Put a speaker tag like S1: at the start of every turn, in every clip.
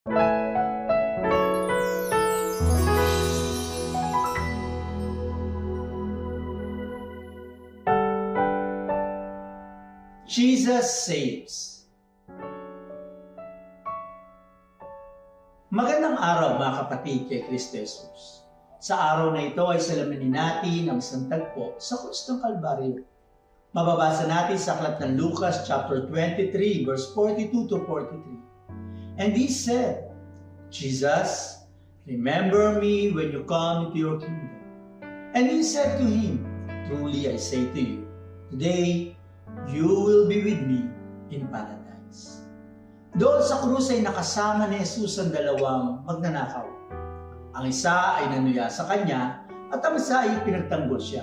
S1: Jesus saves. Magandang araw mga kapatid kay Kristo Jesus. Sa araw na ito ay salamanin natin ang isang tagpo sa krus ng Kalbaryo. Mababasa natin sa aklat ng Lucas chapter 23 verse 42 to 43. And he said, Jesus, remember me when you come into your kingdom. And he said to him, truly I say to you, today you will be with me in paradise. Doon sa krus ay nakasama ni Jesus ang dalawang magnanakaw. Ang isa ay nanuya sa kanya at ang isa ay pinagtanggol siya.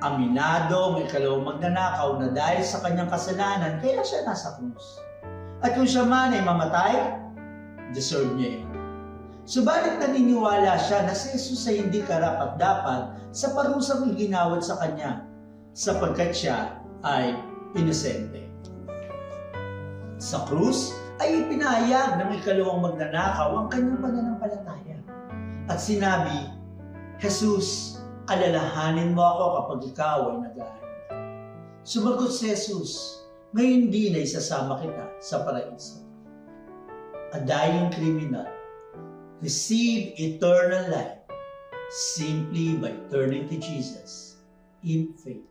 S1: Aminado ang ikalawang magnanakaw na dahil sa kanyang kasalanan kaya siya nasa krus. At kung siya man ay mamatay, deserve niya yun. Subalit naniniwala siya na si Jesus ay hindi karapat-dapat sa parusang iginawad sa kanya sapagkat siya ay inosente. Sa krus ay ipinahayag ng ikalawang magnanakaw ang kanyang pananampalataya. At sinabi, Jesus, alalahanin mo ako kapag ikaw ay nag-aaral. Sumagot si Jesus, ngayon din ay sasama kita sa paraiso. A dying criminal receive eternal life simply by turning to Jesus in faith.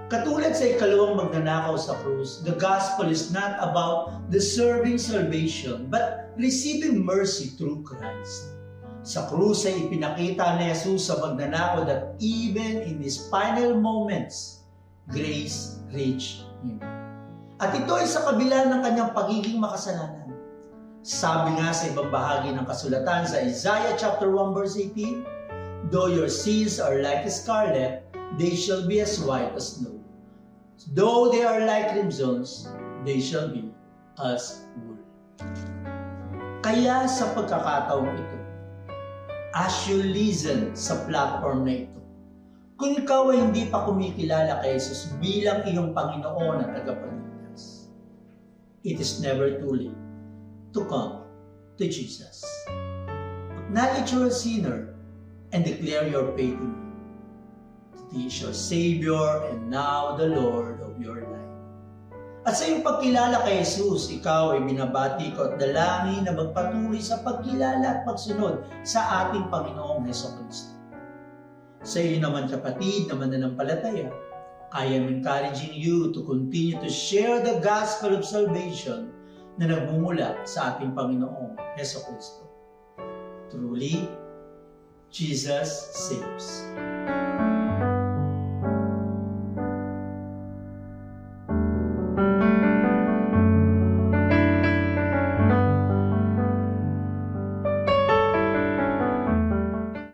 S1: Katulad sa ikalawang magnanakaw sa krus, the gospel is not about deserving salvation but receiving mercy through Christ. Sa krus ay ipinakita ni Jesus sa magnanakaw that even in his final moments, grace reached him. At ito ay sa kabila ng kanyang pagiging makasalanan. Sabi nga sa ibang bahagi ng kasulatan sa Isaiah chapter 1 verse 18, though your sins are like scarlet, they shall be as white as snow. Though they are like crimsons, they shall be as wool. Kaya sa pagkakataong ito, as you listen sa platform na ito, kung ikaw ay hindi pa kumikilala kay Jesus bilang iyong Panginoon at tagapagligtas, it is never too late to come to Jesus. Acknowledge you're a sinner and declare your faith in Him. He is your Savior and now the Lord of your life. At sa iyong pagkilala kay Jesus, ikaw ay binabati ko at dalangin na magpatuloy sa pagkilala at pagsunod sa ating Panginoong Hesukristo. Sa iyo naman kapatid na mananampalataya, I am encouraging you to continue to share the gospel of salvation na nagmumula sa ating Panginoong Hesukristo. Truly, Jesus saves.